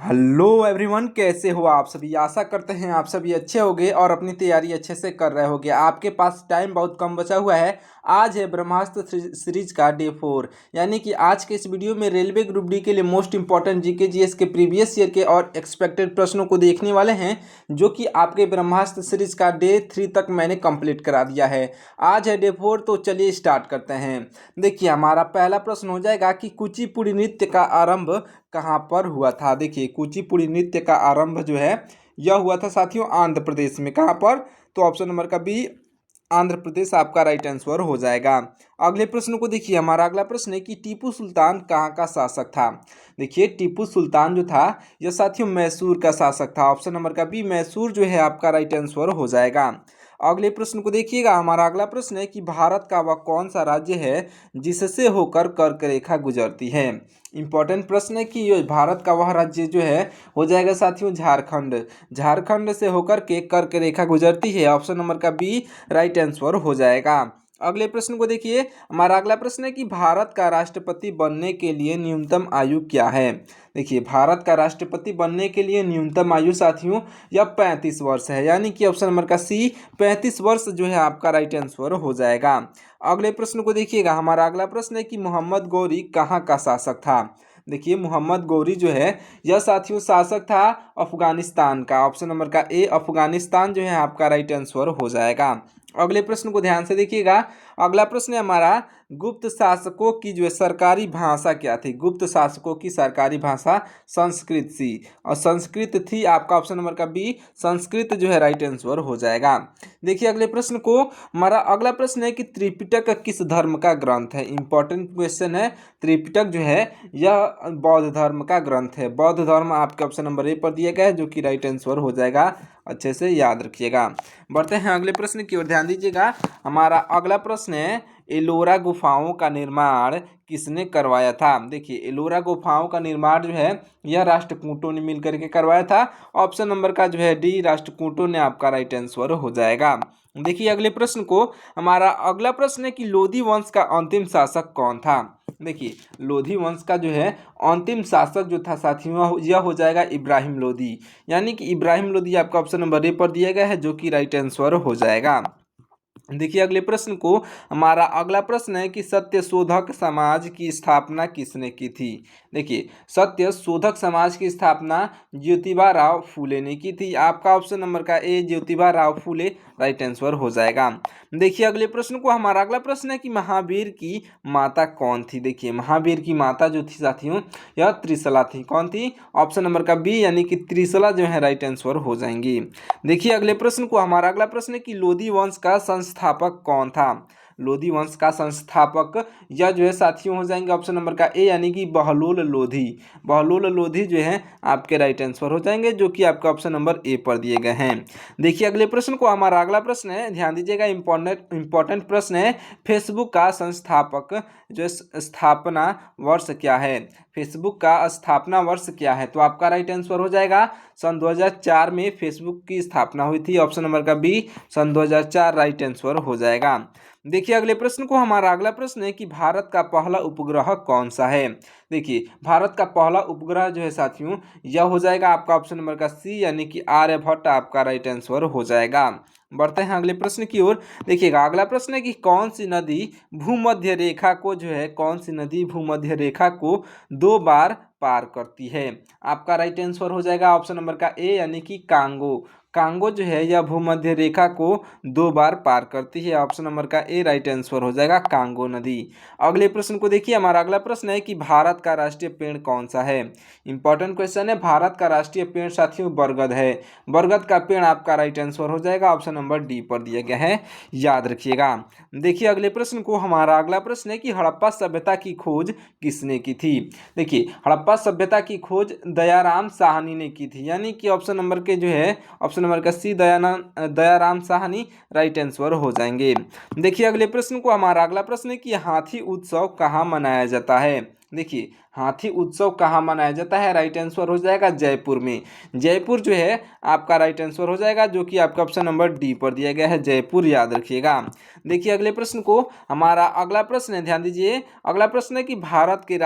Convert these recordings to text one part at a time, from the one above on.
Hello everyone, कैसे हो आप सभी। आशा करते हैं आप सभी अच्छे होंगे और अपनी तैयारी अच्छे से कर रहे होंगे। आपके पास टाइम बहुत कम बचा हुआ है। आज है ब्रह्मास्त्र सीरीज का डे 4, यानी कि आज के इस वीडियो में रेलवे ग्रुप डी के लिए मोस्ट इंपॉर्टेंट जीके जीएस के प्रीवियस ईयर के और एक्सपेक्टेड प्रश्नों को देखने वाले हैं, जो कि आपके ब्रह्मास्त्र सीरीज का डे 3 तक मैंने कंप्लीट करा दिया है। आज है डे 4, तो चलिए स्टार्ट करते हैं। देखिए, हमारा पहला प्रश्न हो जाएगा कि कुचिपुड़ी नृत्य का आरंभ कहाँ पर हुआ था। देखिए, कुचिपुड़ी नृत्य का आरंभ जो है यह हुआ था साथियों आंध्र प्रदेश में। कहाँ पर? तो ऑप्शन नंबर का बी, आंध्र प्रदेश आपका राइट आंसर हो जाएगा। अगले प्रश्न को देखिए, हमारा अगला प्रश्न है कि टीपू सुल्तान कहाँ का शासक था। देखिए, टीपू सुल्तान जो था यह साथियों मैसूर का शासक था। ऑप्शन नंबर का बी, मैसूर जो है आपका राइट आंसर हो जाएगा। अगले प्रश्न को देखिएगा, हमारा अगला प्रश्न है कि भारत का वह कौन सा राज्य है जिससे होकर कर्क रेखा गुजरती है। इंपॉर्टेंट प्रश्न है कि ये भारत का वह राज्य जो है हो जाएगा साथियों झारखंड। झारखंड से होकर के कर्क रेखा गुजरती है। ऑप्शन नंबर का बी राइट आंसर हो जाएगा। अगले प्रश्न को देखिए, हमारा अगला प्रश्न है कि भारत का राष्ट्रपति बनने के लिए न्यूनतम आयु क्या है। देखिए, भारत का राष्ट्रपति बनने के लिए न्यूनतम आयु साथियों यह 35 वर्ष है, यानी कि ऑप्शन नंबर का सी 35 वर्ष जो है आपका राइट आंसर हो जाएगा। अगले प्रश्न को देखिएगा, हमारा अगला प्रश्न है कि मोहम्मद गौरी कहाँ का शासक था। देखिए, मोहम्मद गौरी जो है यह साथियों शासक था अफगानिस्तान का। ऑप्शन नंबर का ए अफगानिस्तान जो है आपका राइट आंसर हो जाएगा। अगले प्रश्न को ध्यान से देखिएगा। अगला प्रश्न है हमारा, गुप्त शासकों की जो है सरकारी भाषा क्या थी। गुप्त शासकों की सरकारी भाषा संस्कृत थी, और संस्कृत थी आपका ऑप्शन नंबर का बी संस्कृत जो है राइट आंसर हो जाएगा। देखिए, अगले प्रश्न को, हमारा अगला प्रश्न है कि त्रिपिटक किस धर्म का ग्रंथ है। इंपॉर्टेंट क्वेश्चन है। त्रिपिटक जो है यह बौद्ध धर्म का ग्रंथ है। बौद्ध धर्म आपके ऑप्शन नंबर ए पर दिया गया है, जो कि राइट आंसर हो जाएगा। अच्छे से याद रखिएगा। बढ़ते हैं अगले प्रश्न की ओर, ध्यान दीजिएगा। हमारा अगला प्रश्न है, एलोरा गुफाओं का निर्माण किसने करवाया था। देखिए, एलोरा गुफाओं का निर्माण जो है यह राष्ट्रकूटों ने मिलकर के करवाया था। ऑप्शन नंबर का जो है डी राष्ट्रकूटों ने आपका राइट आंसर हो जाएगा। देखिए, अगले प्रश्न को, हमारा अगला प्रश्न है कि लोधी वंश का अंतिम शासक कौन था। देखिए, लोधी वंश का जो है अंतिम शासक जो था साथियों यह हो जाएगा इब्राहिम लोधी, यानी कि इब्राहिम लोधी आपका ऑप्शन नंबर ए पर दिया गया है, जो कि राइट आंसर हो जाएगा। देखिए, अगले प्रश्न को, हमारा अगला प्रश्न है कि सत्य शोधक समाज की स्थापना किसने की थी। देखिए, सत्य शोधक समाज की स्थापना ज्योतिबा राव फूले ने की थी। आपका ऑप्शन नंबर का ए ज्योतिबा राव फूले राइट आंसर हो जाएगा। देखिए, अगले प्रश्न को, हमारा अगला प्रश्न है कि महावीर की माता कौन थी। देखिए, महावीर की माता जो थी साथियों यह त्रिशला थी। कौन थी? ऑप्शन नंबर का बी, यानी कि त्रिशला जो है राइट आंसर हो जाएंगी। देखिए, अगले प्रश्न को, हमारा अगला प्रश्न है कि लोधी वंश का संस्थापक कौन था। लोधी वंश का संस्थापक यह जो है साथियों हो जाएंगे ऑप्शन नंबर का ए, यानी कि बहलोल लोधी। बहलोल लोधी जो है आपके राइट आंसर हो जाएंगे, जो कि आपका ऑप्शन नंबर ए पर दिए गए हैं। देखिए, अगले प्रश्न को, हमारा अगला प्रश्न है, ध्यान दीजिएगा, इंपॉर्टेंट प्रश्न है। फेसबुक का संस्थापक जो स्थापना वर्ष क्या है। फेसबुक का स्थापना वर्ष क्या है, तो आपका राइट आंसर हो जाएगा सन 2004 में फेसबुक की स्थापना हुई थी। ऑप्शन नंबर का बी सन 2004 राइट आंसर हो जाएगा। देखिए, अगले प्रश्न को, हमारा अगला प्रश्न है कि भारत का पहला उपग्रह कौन सा है। देखिए, भारत का पहला उपग्रह जो है साथियों यह हो जाएगा आपका ऑप्शन नंबर का सी, यानी कि आर्यभट्ट आपका राइट आंसर हो जाएगा। बढ़ते हैं अगले प्रश्न की ओर। देखिएगा, अगला प्रश्न है कि कौन सी नदी भूमध्य रेखा को जो है, कौन सी नदी भूमध्य रेखा को 2 बार पार करती है। आपका राइट आंसर हो जाएगा ऑप्शन नंबर का ए, यानी कि कांगो। कांगो जो है यह भूमध्य रेखा को 2 बार पार करती है। ऑप्शन नंबर का ए राइट आंसर हो जाएगा कांगो नदी। अगले प्रश्न को देखिए, हमारा अगला प्रश्न है कि भारत का राष्ट्रीय पेड़ कौन सा है। इंपॉर्टेंट क्वेश्चन है। भारत का राष्ट्रीय पेड़ साथियों बरगद है। बरगद का पेड़ आपका राइट आंसर हो जाएगा, ऑप्शन नंबर डी पर दिया गया है, याद रखिएगा। देखिए, अगले प्रश्न को, हमारा अगला प्रश्न है कि हड़प्पा सभ्यता की खोज किसने की थी। देखिए, हड़प्पा सभ्यता की खोज दयाराम साहनी ने की थी, यानी कि ऑप्शन नंबर के जो है ऑप्शन नंबर का सी दयाराम साहनी राइट आंसर हो जाएंगे। देखिए, अगले प्रश्न को, हमारा अगला प्रश्न है कि हाथी उत्सव कहाँ मनाया जाता है। देखिए हाथी उत्सव कहाँ मनाया जाता है, राइट आंसर हो जाएगा जयपुर में। जयपुर जो है आपका राइट आंसर हो जाएगा, जो कि आपका ऑप्शन नंबर डी पर दिया गया है, जयपुर, याद रखिएगा। देखिए अगले प्रश्न को, हमारा अगला प्रश्न है, ध्यान दीजिए। अगला प्रश्न है कि भारत के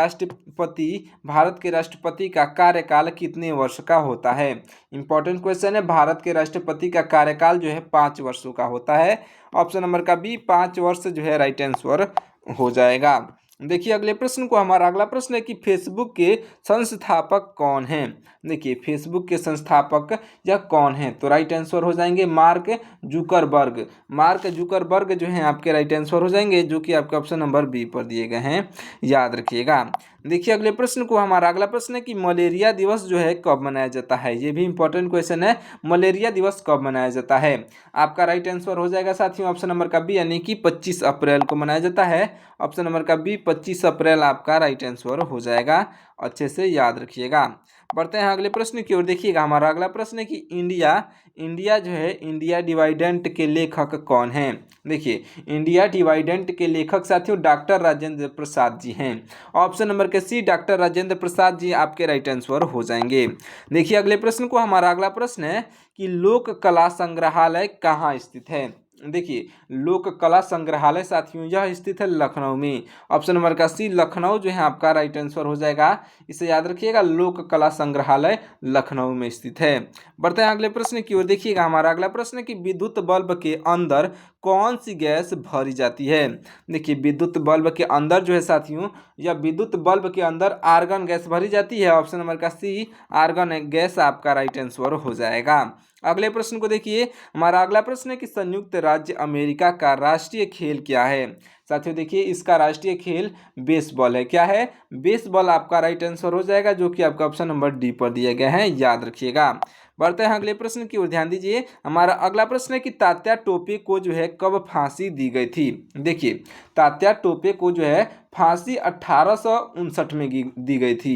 राष्ट्रपति का कार्यकाल कितने वर्ष का होता है। इंपॉर्टेंट क्वेश्चन है। भारत के राष्ट्रपति का कार्यकाल जो है 5 वर्षों का होता है। ऑप्शन नंबर का बी 5 वर्ष जो है राइट आंसर हो जाएगा। देखिए अगले प्रश्न को, हमारा अगला प्रश्न है कि फेसबुक के संस्थापक कौन हैं। देखिए फेसबुक के संस्थापक यह कौन है, तो राइट आंसर हो जाएंगे मार्क जुकरबर्ग। मार्क जुकरबर्ग जो हैं आपके राइट आंसर हो जाएंगे, जो कि आपके ऑप्शन नंबर बी पर दिए गए हैं, याद रखिएगा। देखिए अगले प्रश्न को, हमारा अगला प्रश्न है कि मलेरिया दिवस जो है कब मनाया जाता है। ये भी इंपॉर्टेंट क्वेश्चन है, मलेरिया दिवस कब मनाया जाता है। आपका राइट आंसर हो जाएगा साथियों ऑप्शन नंबर का बी, यानी कि 25 अप्रैल को मनाया जाता है। ऑप्शन नंबर का बी 25 अप्रैल आपका राइट आंसर हो जाएगा, अच्छे से याद रखिएगा। बढ़ते हैं अगले प्रश्न की ओर। देखिएगा हमारा अगला प्रश्न है कि इंडिया जो है, इंडिया डिवाइडेंट के लेखक कौन हैं। देखिए इंडिया डिवाइडेंट के लेखक साथियों डॉक्टर राजेंद्र प्रसाद जी हैं। ऑप्शन नंबर के सी डॉक्टर राजेंद्र प्रसाद जी आपके राइट आंसर हो जाएंगे। देखिए अगले प्रश्न को, हमारा अगला प्रश्न है कि लोक कला संग्रहालय कहाँ स्थित है। देखिए लोक कला संग्रहालय साथियों यह स्थित है लखनऊ में। ऑप्शन नंबर का सी लखनऊ जो है आपका राइट आंसर हो जाएगा, इसे याद रखिएगा, लोक कला संग्रहालय लखनऊ में स्थित है। बढ़ते हैं अगले प्रश्न की ओर। देखिएगा हमारा अगला प्रश्न है कि विद्युत बल्ब के अंदर कौन सी गैस भरी जाती है। देखिए विद्युत बल्ब के अंदर जो है साथियों, या विद्युत बल्ब के अंदर आर्गन गैस भरी जाती है। ऑप्शन नंबर का सी आर्गन गैस आपका राइट आंसर हो जाएगा। अगले प्रश्न को देखिए, हमारा अगला प्रश्न है कि संयुक्त राज्य अमेरिका का राष्ट्रीय खेल क्या है। साथियों देखिए इसका राष्ट्रीय खेल बेसबॉल है। क्या है, बेसबॉल आपका राइट आंसर हो जाएगा, जो कि आपका ऑप्शन नंबर डी पर दिया गया है, याद रखिएगा। बढ़ते हैं अगले प्रश्न की ओर, ध्यान दीजिए। हमारा अगला प्रश्न है कि तात्या टोपे को जो है कब फांसी दी गई थी। देखिए तात्या टोपे को जो है फांसी 1859 में दी गई थी।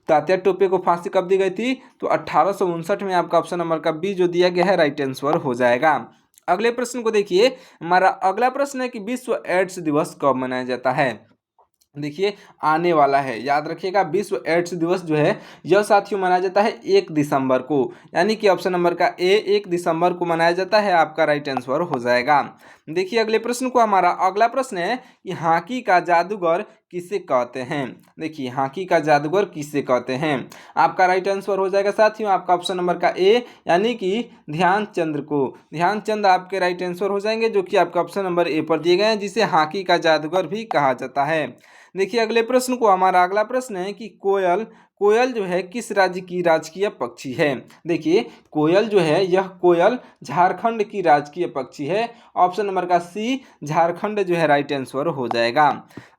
तात्या टोपे को फांसी कब दी गई थी, तो 1859 में। आपका ऑप्शन नंबर का बी जो दिया गया है राइट आंसर हो जाएगा। अगले प्रश्न को देखिए, हमारा अगला प्रश्न है कि विश्व एड्स दिवस कब मनाया जाता है। देखिए आने वाला है, याद रखिएगा। विश्व एड्स दिवस जो है यह साथियों मनाया जाता है 1 दिसंबर को, यानी कि ऑप्शन नंबर का ए 1 दिसंबर को मनाया जाता है, आपका राइट आंसर हो जाएगा। देखिए अगले प्रश्न को, हमारा अगला प्रश्न है कि हॉकी का जादूगर किसे कहते हैं। देखिए हॉकी का जादूगर किसे कहते हैं, आपका राइट आंसर हो जाएगा साथियों, आपका ऑप्शन नंबर का ए, यानी कि ध्यानचंद को। ध्यानचंद आपके राइट आंसर हो जाएंगे, जो कि आपका ऑप्शन नंबर ए पर दिए गए हैं, जिसे हॉकी का जादूगर भी कहा जाता है। देखिए अगले प्रश्न को, हमारा अगला प्रश्न है कि कोयल जो है किस राज्य की राजकीय पक्षी है। देखिए कोयल जो है, यह कोयल झारखंड की राजकीय पक्षी है। ऑप्शन नंबर का सी झारखंड जो है राइट आंसर हो जाएगा।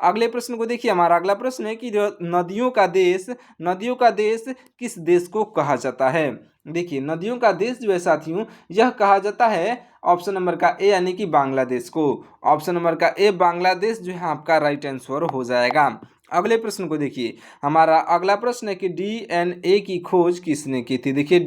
अगले प्रश्न को देखिए, हमारा अगला प्रश्न है कि नदियों का देश किस देश को कहा जाता है। देखिए नदियों का देश जो है साथियों, यह कहा जाता है ऑप्शन नंबर का ए, यानी कि बांग्लादेश को। ऑप्शन नंबर का ए बांग्लादेश जो है आपका राइट आंसर हो जाएगा। अगले प्रश्न को देखिए, हमारा अगला प्रश्न है कि डीएनए की खोज किसने की थी। देखिए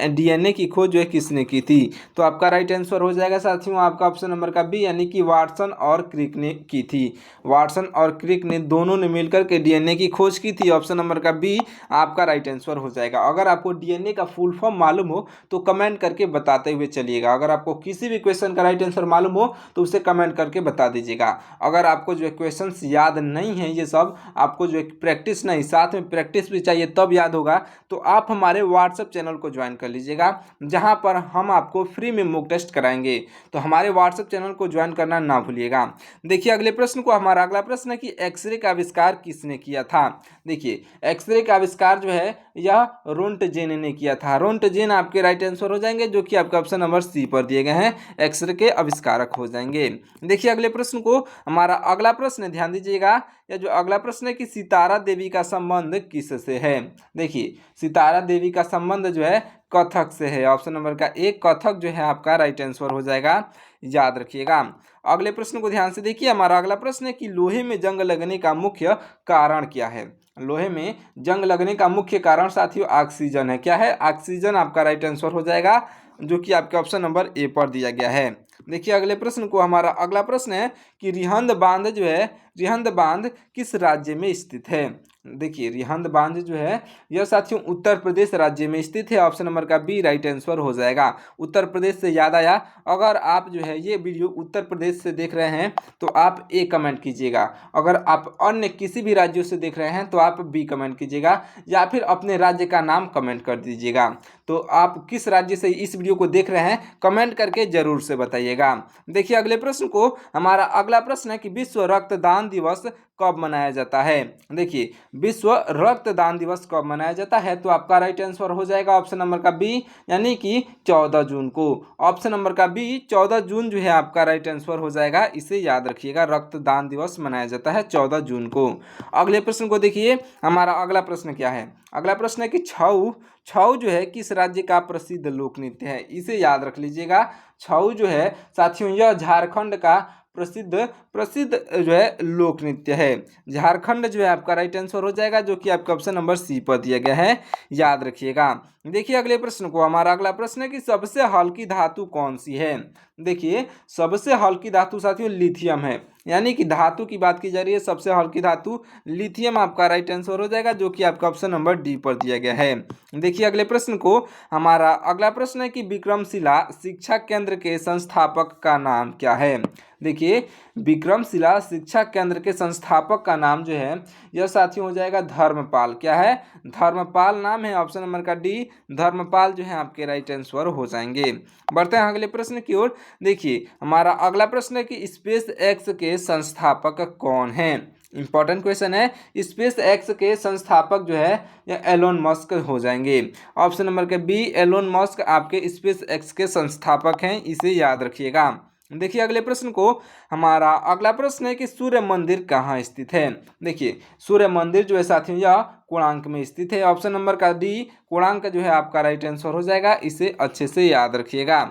डीएनए की खोज जो है किसने की थी, तो आपका राइट आंसर हो जाएगा साथियों, आपका ऑप्शन नंबर का बी, यानी कि वाटसन और क्रिक ने की थी। वाटसन और क्रिक ने दोनों ने मिलकर के डीएनए की खोज की थी। ऑप्शन नंबर का बी आपका राइट आंसर हो जाएगा। अगर आपको डीएनए का फुल फॉर्म मालूम हो तो कमेंट करके बताते हुए चलिएगा। अगर आपको किसी भी क्वेश्चन का राइट आंसर मालूम हो तो उसे कमेंट करके बता दीजिएगा। अगर आपको जो है क्वेश्चन याद नहीं है, ये सब आपको जो एक प्रैक्टिस नहीं, साथ में प्रैक्टिस भी चाहिए तब याद होगा, तो आप हमारे व्हाट्सएप चैनल को ज्वाइन कर लीजिएगा, जहां पर हम आपको फ्री में मॉक टेस्ट कराएंगे। तो हमारे व्हाट्सएप चैनल को ज्वाइन करना ना भूलिएगा। देखिए अगले प्रश्न को, हमारा अगला प्रश्न है कि एक्सरे का आविष्कार किसने किया था। देखिए एक्सरे का आविष्कार जो है यह रोंटजेन ने किया था। रोंटजेन आपके राइट आंसर हो जाएंगे, जो कि आपका ऑप्शन नंबर सी पर दिए गए हैं, एक्सरे के आविष्कारक हो जाएंगे। देखिए अगले प्रश्न को, हमारा अगला प्रश्न है, ध्यान दीजिएगा, या जो अगला प्रश्न है कि सितारा देवी का संबंध किससे है। देखिए सितारा देवी का संबंध जो है कथक से है। ऑप्शन नंबर का एक कथक जो है आपका राइट आंसर हो जाएगा, याद रखिएगा। अगले प्रश्न को ध्यान से देखिए, हमारा अगला प्रश्न है कि लोहे में जंग लगने का मुख्य कारण क्या है। लोहे में जंग लगने का मुख्य कारण साथियों ऑक्सीजन है। क्या है, ऑक्सीजन आपका राइट आंसर हो जाएगा, जो कि आपके ऑप्शन नंबर ए पर दिया गया है। देखिए अगले प्रश्न को, हमारा अगला प्रश्न है कि रिहंद बांध जो है रिहंद बांध किस राज्य में स्थित है? देखिए रिहंद बांध जो है यह साथियों उत्तर प्रदेश राज्य में स्थित है। ऑप्शन नंबर का बी राइट आंसर हो जाएगा। उत्तर प्रदेश से याद आया, अगर आप जो है ये वीडियो उत्तर प्रदेश से देख रहे हैं तो आप ए कमेंट कीजिएगा, अगर आप अन्य किसी भी राज्यों से देख रहे हैं तो आप बी कमेंट कीजिएगा, या फिर अपने राज्य का नाम कमेंट कर दीजिएगा। तो आप किस राज्य से इस वीडियो को देख रहे हैं कमेंट करके जरूर से बताइएगा। देखिए अगले प्रश्न को, हमारा अगला प्रश्न है कि विश्व रक्तदान दिवस कब मनाया जाता है? देखिए विश्व रक्तदान दिवस कब मनाया जाता है? तो आपका राइट आंसर हो जाएगा ऑप्शन नंबर का बी, यानी कि 14 जून को। ऑप्शन नंबर का बी 14 जून जो है आपका राइट आंसर हो जाएगा, इसे याद रखिएगा। रक्तदान दिवस मनाया जाता है 14 जून को। अगले प्रश्न को देखिए, हमारा अगला प्रश्न क्या है? अगला प्रश्न है कि छऊ छऊ जो है किस राज्य का प्रसिद्ध लोक नृत्य है? इसे याद रख लीजिएगा। छऊ जो है साथियों यह झारखंड का प्रसिद्ध प्रसिद्ध जो है लोक नृत्य है। झारखंड जो है आपका राइट आंसर हो जाएगा, जो कि आपका ऑप्शन नंबर सी पर दिया गया है, याद रखिएगा। देखिए अगले प्रश्न को, हमारा अगला प्रश्न है कि सबसे हल्की धातु कौन सी है? देखिए सबसे हल्की धातु साथियों लिथियम है, यानी कि धातु की बात की जा रही है, सबसे हल्की धातु लिथियम आपका राइट आंसर हो जाएगा, जो कि आपका ऑप्शन नंबर डी पर दिया गया है। देखिए अगले प्रश्न को, हमारा अगला प्रश्न है कि विक्रमशिला शिक्षा केंद्र के संस्थापक का नाम क्या है? देखिए विक्रमशिला शिक्षा केंद्र के संस्थापक का नाम जो है यह साथियों हो जाएगा धर्मपाल। क्या है? धर्मपाल नाम है, ऑप्शन नंबर का डी धर्मपाल जो है आपके राइट आंसर हो जाएंगे। बढ़ते हैं अगले प्रश्न की ओर। देखिए हमारा अगला प्रश्न है कि स्पेस एक्स के संस्थापक कौन है? इंपॉर्टेंट क्वेश्चन है। स्पेस एक्स के संस्थापक जो है यह एलोन मस्क हो जाएंगे। ऑप्शन नंबर के बी एलोन मस्क आपके स्पेस एक्स के संस्थापक हैं, इसे याद रखिएगा। देखिए अगले प्रश्न को, हमारा अगला प्रश्न है कि सूर्य मंदिर कहाँ स्थित है? देखिए सूर्य मंदिर जो है साथियों यह कोणार्क में स्थित है। ऑप्शन नंबर का डी कोणार्क जो है आपका राइट आंसर हो जाएगा, इसे अच्छे से याद रखिएगा।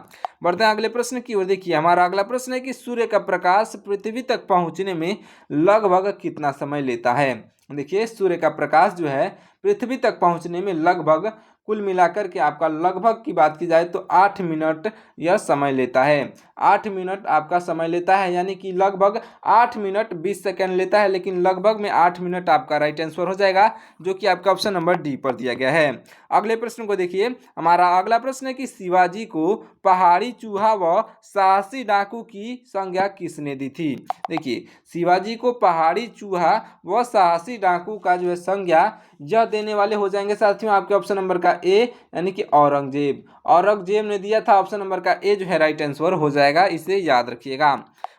बढ़ते हैं अगले प्रश्न की ओर। देखिए हमारा अगला प्रश्न है कि सूर्य का प्रकाश पृथ्वी तक पहुंचने में लगभग कितना समय लेता है? देखिए सूर्य का प्रकाश जो है पृथ्वी तक पहुंचने में लगभग, कुल मिलाकर के आपका लगभग की बात की जाए तो 8 मिनट यह समय लेता है। 8 मिनट आपका समय लेता है, यानी कि लगभग 8 मिनट 20 सेकंड लेता है, लेकिन लगभग में 8 मिनट आपका राइट आंसर हो जाएगा, जो कि आपका ऑप्शन नंबर डी पर दिया गया है। अगले प्रश्न को देखिए, हमारा अगला प्रश्न है कि शिवाजी को पहाड़ी चूहा व साहसी डाकू की संज्ञा किसने दी थी? देखिए शिवाजी को पहाड़ी चूहा व साहसी डाकू का जो है संज्ञा यह देने वाले हो जाएंगे साथियों आपके ऑप्शन नंबर का ए, यानी कि औरंगजेब। औरंगजेब ने दिया था, ऑप्शन नंबर का ए जो है राइट आंसर हो जाएगा, इसे याद रखिएगा।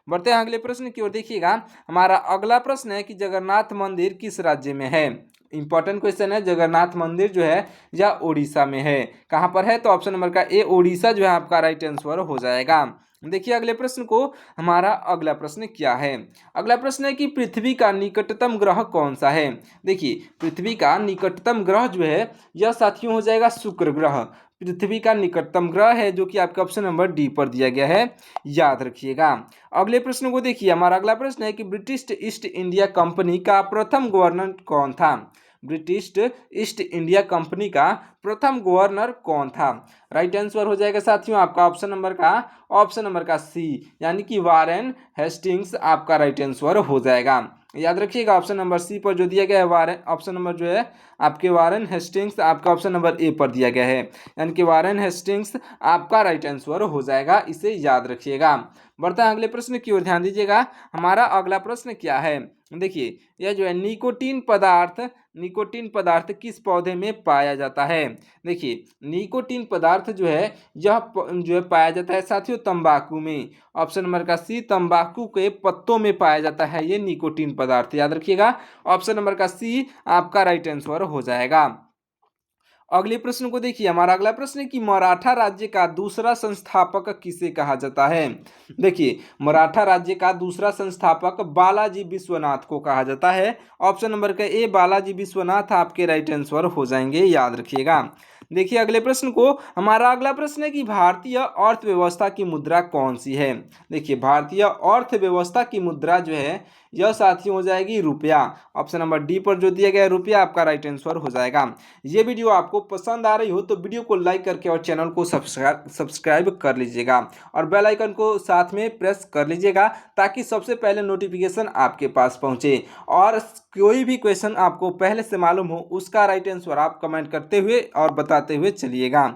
बढ़ते हैं अगले प्रश्न की ओर। देखिएगा हमारा अगला प्रश्न है कि जगन्नाथ मंदिर किस राज्य में है? इंपॉर्टेंट क्वेश्चन है। जगन्नाथ मंदिर जो है यह उड़ीसा में है। कहाँ पर है? तो ऑप्शन नंबर का ए उड़ीसा जो है आपका राइट आंसर हो जाएगा। देखिए अगले प्रश्न को, हमारा अगला प्रश्न क्या है? अगला प्रश्न है कि पृथ्वी का निकटतम ग्रह कौन सा है? देखिए पृथ्वी का निकटतम ग्रह जो है यह साथियों हो जाएगा शुक्र ग्रह। पृथ्वी का निकटतम ग्रह है, जो कि आपका ऑप्शन नंबर डी पर दिया गया है, याद रखिएगा। अगले प्रश्न को देखिए, हमारा अगला प्रश्न है कि ब्रिटिश ईस्ट इंडिया कंपनी का प्रथम गवर्नर कौन था? ब्रिटिश ईस्ट इंडिया कंपनी का प्रथम गवर्नर कौन था? राइट आंसर हो जाएगा साथियों आपका ऑप्शन नंबर का सी, यानी कि वारेन हेस्टिंग्स आपका राइट आंसर हो जाएगा। याद रखिएगा ऑप्शन नंबर सी पर जो दिया गया है वारेन, ऑप्शन नंबर जो है आपके वारेन हेस्टिंग्स आपका ऑप्शन नंबर ए पर दिया गया है, यानी कि वारेन हेस्टिंग्स आपका राइट आंसर हो जाएगा, इसे याद रखिएगा। बढ़ता है अगले प्रश्न की ओर, ध्यान दीजिएगा। हमारा अगला प्रश्न क्या है? देखिए यह जो है निकोटीन पदार्थ किस पौधे में पाया जाता है? देखिए निकोटीन पदार्थ जो है यह जो है पाया जाता है साथियों तंबाकू में। ऑप्शन नंबर का सी तंबाकू के पत्तों में पाया जाता है ये निकोटीन पदार्थ, याद रखिएगा। ऑप्शन नंबर का सी आपका राइट आंसर हो जाएगा। अगले प्रश्न को देखिए, हमारा अगला प्रश्न है कि मराठा राज्य का दूसरा संस्थापक किसे कहा जाता है? देखिए मराठा राज्य का दूसरा संस्थापक बालाजी विश्वनाथ को कहा जाता है। ऑप्शन नंबर का ए बालाजी विश्वनाथ आपके राइट आंसर हो जाएंगे, याद रखिएगा। देखिए अगले प्रश्न को, हमारा अगला प्रश्न है कि भारतीय अर्थव्यवस्था की मुद्रा कौन सी है? देखिए भारतीय अर्थव्यवस्था की मुद्रा जो है यह साथियों हो जाएगी रुपया। ऑप्शन नंबर डी पर जो दिया गया है रुपया आपका राइट आंसर हो जाएगा। ये वीडियो आपको पसंद आ रही हो तो वीडियो को लाइक करके और चैनल को सब्सक्राइब कर लीजिएगा और बेल आइकन को साथ में प्रेस कर लीजिएगा ताकि सबसे पहले नोटिफिकेशन आपके पास पहुंचे। और कोई भी क्वेश्चन आपको पहले से मालूम हो उसका राइट आंसर आप कमेंट करते हुए और बताते हुए चलिएगा।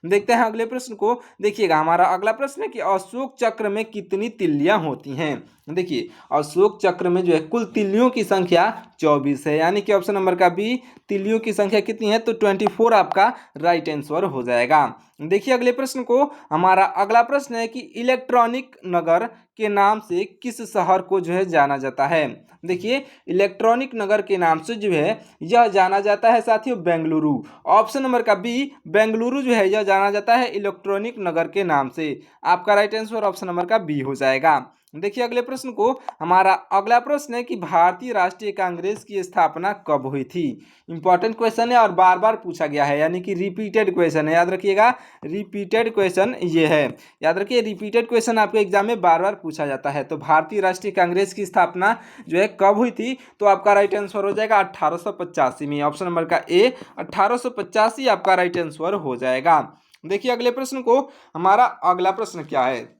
देखते हैं अगले प्रश्न को। देखिएगा हमारा अगला प्रश्न है कि अशोक चक्र में कितनी तिल्लियां होती हैं। देखिए अशोक चक्र में जो है कुल तिल्लियों की संख्या 24 है, यानी कि ऑप्शन नंबर का बी तिल्लियों की संख्या कितनी है तो 24 आपका राइट आंसर हो जाएगा। देखिए अगले प्रश्न को। हमारा अगला प्रश्न है कि इलेक्ट्रॉनिक नगर के नाम से किस शहर को जो है जाना जाता है। देखिए इलेक्ट्रॉनिक नगर के नाम से जो है यह जाना जाता है साथियों बेंगलुरु। ऑप्शन नंबर का बी बेंगलुरु जो है यह जाना जाता है इलेक्ट्रॉनिक नगर के नाम से। आपका राइट आंसर ऑप्शन नंबर का बी हो जाएगा। देखिए अगले प्रश्न को। हमारा अगला प्रश्न है कि भारतीय राष्ट्रीय कांग्रेस की स्थापना कब हुई थी। इंपॉर्टेंट क्वेश्चन है और बार बार पूछा गया है, यानी कि रिपीटेड क्वेश्चन है, याद रखिएगा रिपीटेड क्वेश्चन ये है। याद रखिए रिपीटेड क्वेश्चन आपके एग्जाम में बार बार पूछा जाता है। तो भारतीय राष्ट्रीय कांग्रेस की स्थापना जो है कब हुई थी तो आपका राइट आंसर हो जाएगा 1885 में। ऑप्शन नंबर का ए 1885 आपका राइट आंसर हो जाएगा। देखिए अगले प्रश्न को। हमारा अगला प्रश्न क्या है,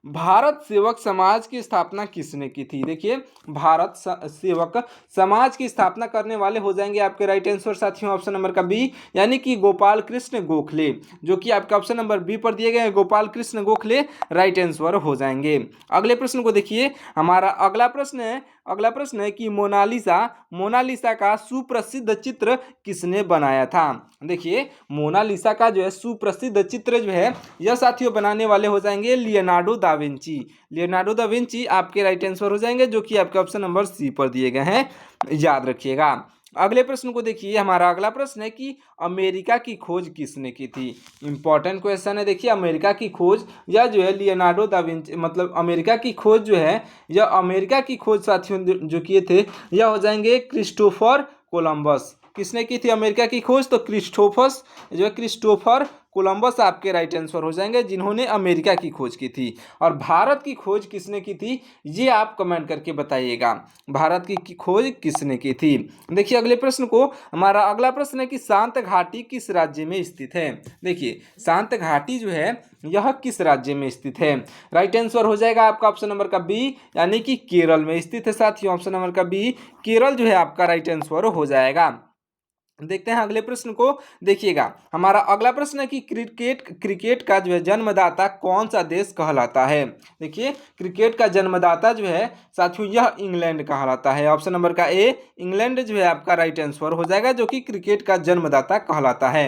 भारत सेवक समाज की स्थापना किसने की थी। देखिए भारत सेवक समाज की स्थापना करने वाले हो जाएंगे आपके राइट आंसर साथियों ऑप्शन नंबर का बी, यानी कि गोपाल कृष्ण गोखले, जो कि आपका ऑप्शन नंबर बी पर दिए गए हैं गोपाल कृष्ण गोखले राइट आंसर हो जाएंगे। अगले प्रश्न को देखिए। हमारा अगला प्रश्न है कि मोनालिसा का सुप्रसिद्ध चित्र किसने बनाया था। देखिए मोनालिसा का जो है सुप्रसिद्ध चित्र जो है यह साथियों बनाने वाले हो जाएंगे Leonardo da Vinci. Leonardo da Vinci आपके राइट आंसर हो जाएंगे, जो कि आपके ऑप्शन नंबर सी पर दिए गए हैं, याद रखिएगा। अगले प्रश्न को देखिए। हमारा अगला प्रश्न है कि अमेरिका की खोज किसने की थी। इंपॉर्टेंट क्वेश्चन है। देखिए अमेरिका की खोज यह जो है लियोनार्डो दा विंची, मतलब अमेरिका की खोज जो है यह अमेरिका की खोज साथियों जो किए थे यह हो जाएंगे क्रिस्टोफर कोलंबस। किसने की थी अमेरिका की खोज तो क्रिस्टोफर कोलंबस आपके राइट आंसर हो जाएंगे, जिन्होंने अमेरिका की खोज की थी। और भारत की खोज किसने की थी ये आप कमेंट करके बताइएगा, भारत की खोज किसने की थी। देखिए अगले प्रश्न को। हमारा अगला प्रश्न है कि शांत घाटी किस राज्य में स्थित है। देखिए शांत घाटी जो है यह किस राज्य में स्थित है। राइट आंसर हो जाएगा आपका ऑप्शन नंबर का बी, यानी कि केरल में स्थित है साथियों। ऑप्शन नंबर का बी केरल जो है आपका राइट आंसर हो जाएगा। देखते हैं अगले प्रश्न को। देखिएगा हमारा अगला प्रश्न है कि क्रिकेट का जो है जन्मदाता कौन सा देश कहलाता है। देखिए क्रिकेट का जन्मदाता जो है साथियों यह इंग्लैंड कहलाता है। ऑप्शन नंबर का ए इंग्लैंड जो है आपका राइट आंसर हो जाएगा, जो कि क्रिकेट का जन्मदाता कहलाता है।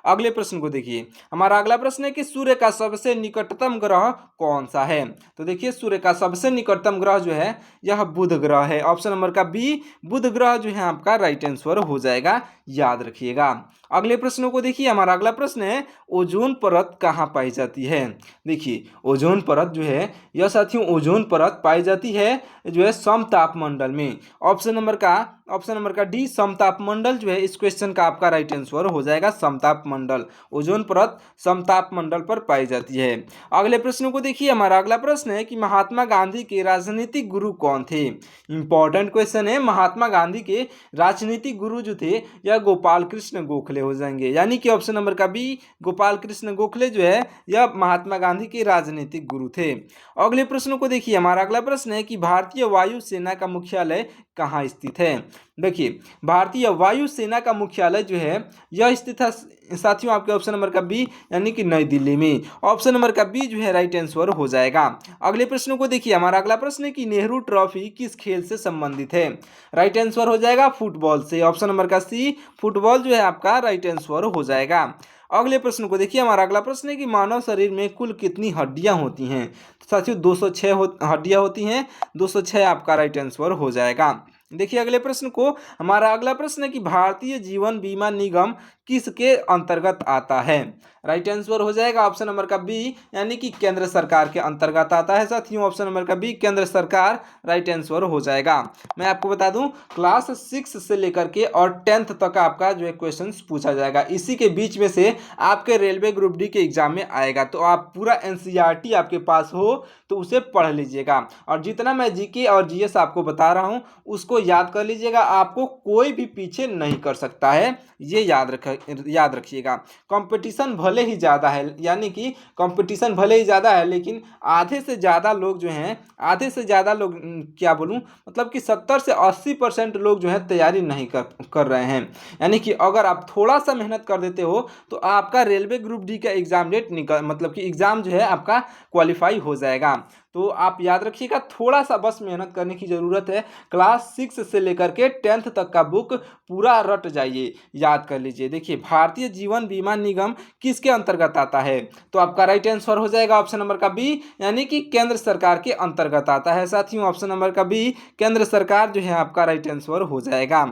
अगले प्रश्न को देखिए। हमारा अगला प्रश्न है कि सूर्य का सबसे निकटतम ग्रह कौन सा है। तो देखिए सूर्य का सबसे निकटतम ग्रह जो है यह बुध ग्रह है। ऑप्शन नंबर का बी बुध ग्रह जो है आपका राइट आंसर हो जाएगा, याद रखिएगा। अगले प्रश्नों को देखिए। हमारा अगला प्रश्न है ओजोन परत कहाँ पाई जाती है। देखिए ओजोन परत जो है यह साथियों ओजोन परत पाई जाती है जो है समतापमंडल में। ऑप्शन नंबर का डी समतापमंडल जो है इस क्वेश्चन का आपका राइट आंसर हो जाएगा समतापमंडल। ओजोन परत समतापमंडल पर पाई जाती है। अगले प्रश्न को देखिए। हमारा अगला प्रश्न है कि महात्मा गांधी के राजनीतिक गुरु कौन थे। इंपॉर्टेंट क्वेश्चन है। महात्मा गांधी के राजनीतिक गुरु जो थे यह गोपाल कृष्ण गोखले हो जाएंगे, यानी कि ऑप्शन नंबर का बी गोपाल कृष्ण गोखले जो है यह महात्मा गांधी के राजनीतिक गुरु थे। अगले प्रश्न को देखिए। हमारा अगला प्रश्न है कि भारतीय वायुसेना का मुख्यालय कहाँ स्थित है। देखिए भारतीय वायुसेना का मुख्यालय जो है यह स्थित है साथियों आपके ऑप्शन नंबर का बी, यानी कि नई दिल्ली में। ऑप्शन नंबर का बी जो है राइट आंसर हो जाएगा। अगले प्रश्न को देखिए। हमारा अगला प्रश्न है कि नेहरू ट्रॉफी किस खेल से संबंधित है। राइट आंसर हो जाएगा फुटबॉल से। ऑप्शन नंबर का सी फुटबॉल जो है आपका राइट आंसर हो जाएगा। अगले प्रश्न को देखिए। हमारा अगला प्रश्न है कि मानव शरीर में कुल कितनी हड्डियां होती हैं। साथियों 206 हड्डियां होती हैं, 206 आपका राइट आंसर हो जाएगा। देखिए अगले प्रश्न को। हमारा अगला प्रश्न है कि भारतीय जीवन बीमा निगम किसके अंतर्गत आता है? राइट आंसर हो जाएगा ऑप्शन नंबर का बी, यानी कि केंद्र सरकार के अंतर्गत आता है साथियों। ऑप्शन नंबर का बी केंद्र सरकार राइट आंसर हो जाएगा। मैं आपको बता दूं क्लास 6 से लेकर के और 10th तक आपका जो है क्वेश्चन पूछा जाएगा, इसी के बीच में से आपके रेलवे ग्रुप डी के एग्जाम में आएगा। तो आप पूरा एनसीईआरटी आपके पास हो तो उसे पढ़ लीजिएगा, और जितना मैं जीके और जीएस आपको बता रहा हूँ उसको याद कर लीजिएगा। आपको कोई भी पीछे नहीं कर सकता है, ये याद रखिएगा। कंपटीशन भले ही ज़्यादा है, यानी कि कंपटीशन भले ही ज़्यादा है, लेकिन आधे से ज़्यादा लोग जो हैं, आधे से ज़्यादा लोग क्या बोलूँ, मतलब कि 70 से 80% लोग जो है तैयारी नहीं कर रहे हैं। यानी कि अगर आप थोड़ा सा मेहनत कर देते हो तो आपका रेलवे ग्रुप डी का एग्ज़ाम डेट मतलब कि एग्ज़ाम जो है आपका क्वालिफाई हो जाएगा। तो आप याद रखिएगा, थोड़ा सा बस मेहनत करने की ज़रूरत है। क्लास 6 से लेकर के 10th तक का बुक पूरा रट जाइए, याद कर लीजिए। देखिए भारतीय जीवन बीमा निगम किसके अंतर्गत आता है? तो आपका राइट आंसर हो जाएगा ऑप्शन नंबर का बी, यानी कि केंद्र सरकार के अंतर्गत आता है साथियों। ऑप्शन नंबर का बी केंद्र सरकार जो है आपका राइट आंसर हो जाएगा।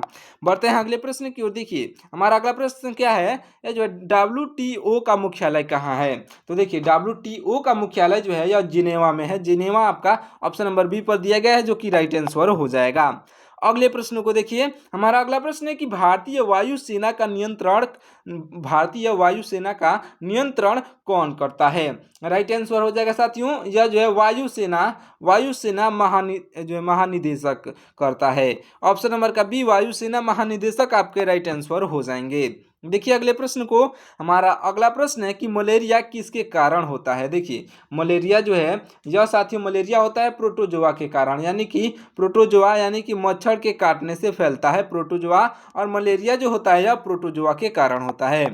बढ़ते हैं अगले प्रश्न की ओर। देखिए हमारा अगला प्रश्न क्या है, ये जो है WTO का मुख्यालय कहाँ है? तो देखिए WTO का मुख्यालय जो है यह जिनेवा में है। जिनेवा आपका ऑप्शन नंबर बी पर दिया गया है, जो कि राइट आंसर हो जाएगा। अगले प्रश्न को देखिए, हमारा अगला प्रश्न है कि भारतीय वायुसेना का नियंत्रण कौन करता है? राइट आंसर हो जाएगा साथियों, यह जो है वायुसेना जो है महानिदेशक करता है। ऑप्शन नंबर का बी वायुसेना महानिदेशक आपके राइट आंसर हो जाएंगे। देखिए अगले प्रश्न को, हमारा अगला प्रश्न है कि मलेरिया किसके कारण होता है? देखिए मलेरिया जो है यह साथियों, मलेरिया होता है प्रोटोजोआ के कारण, यानी कि प्रोटोजोआ यानी कि मच्छर के काटने से फैलता है प्रोटोजोआ, और मलेरिया जो होता है यह प्रोटोजोआ के कारण होता है।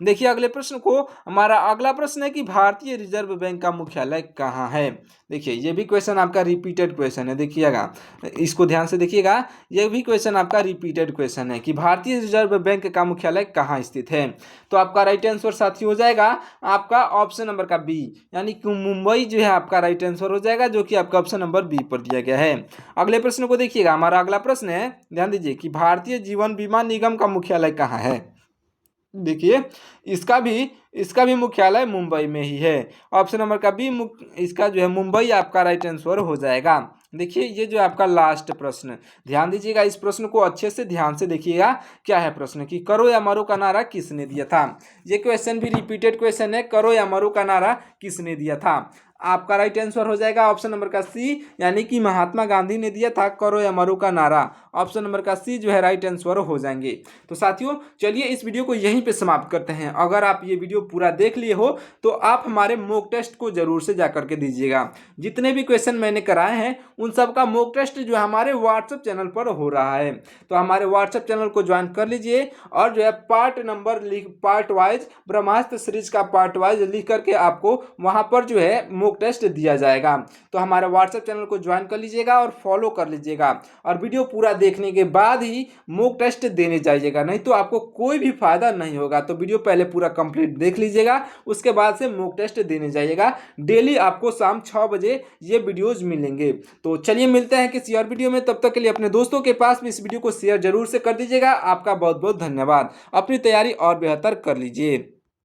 देखिए अगले प्रश्न को, हमारा अगला प्रश्न है कि भारतीय रिजर्व बैंक का मुख्यालय कहाँ है? देखिए ये भी क्वेश्चन आपका रिपीटेड क्वेश्चन है, देखिएगा इसको ध्यान से देखिएगा। ये भी क्वेश्चन आपका रिपीटेड क्वेश्चन है कि भारतीय रिजर्व बैंक का मुख्यालय कहाँ स्थित है? तो आपका राइट आंसर साथी हो जाएगा आपका ऑप्शन नंबर का बी, यानी कि मुंबई जो है आपका राइट आंसर हो जाएगा, जो कि आपका ऑप्शन नंबर बी पर दिया गया है। अगले प्रश्न को देखिएगा, हमारा अगला प्रश्न है, ध्यान दीजिए कि भारतीय जीवन बीमा निगम का मुख्यालय कहाँ है? देखिए इसका भी मुख्यालय मुंबई में ही है। ऑप्शन नंबर का बी इसका जो है मुंबई आपका राइट आंसर हो जाएगा। देखिए ये जो आपका लास्ट प्रश्न, ध्यान दीजिएगा, इस प्रश्न को अच्छे से ध्यान से देखिएगा। क्या है प्रश्न कि करो या मरो का नारा किसने दिया था? ये क्वेश्चन भी रिपीटेड क्वेश्चन है, करो या मरो का नारा किसने दिया था? आपका राइट आंसर हो जाएगा ऑप्शन नंबर का सी, यानी कि महात्मा गांधी ने दिया था करो या मरो का नारा। ऑप्शन नंबर का सी जो है राइट आंसर हो जाएंगे। तो साथियों चलिए इस वीडियो को यहीं पे समाप्त करते हैं। अगर आप ये वीडियो पूरा देख लिए हो तो आप हमारे मॉक टेस्ट को जरूर से जा करके दीजिएगा। जितने भी क्वेश्चन मैंने कराए हैं उन सब का मॉक टेस्ट जो है हमारे व्हाट्सएप चैनल पर हो रहा है, तो हमारे व्हाट्सएप चैनल को ज्वाइन कर लीजिए, और जो है पार्ट वाइज ब्रह्मास्त्र सीरीज का पार्ट वाइज लिख करके आपको वहां पर जो है मॉक टेस्ट दिया जाएगा। तो हमारे व्हाट्सएप चैनल को ज्वाइन कर लीजिएगा और फॉलो कर लीजिएगा, और वीडियो पूरा देखने के बाद ही मॉक टेस्ट देने जाइएगा, नहीं तो आपको कोई भी फायदा नहीं होगा। तो वीडियो पहले पूरा कंप्लीट देख लीजिएगा, उसके बाद से मॉक टेस्ट देने जाइएगा। डेली आपको शाम 6 बजे ये वीडियोज मिलेंगे। तो चलिए मिलते हैं किसी और वीडियो में, तब तक के लिए अपने दोस्तों के पास भी इस वीडियो को शेयर जरूर से कर दीजिएगा। आपका बहुत बहुत धन्यवाद। अपनी तैयारी और बेहतर कर लीजिए।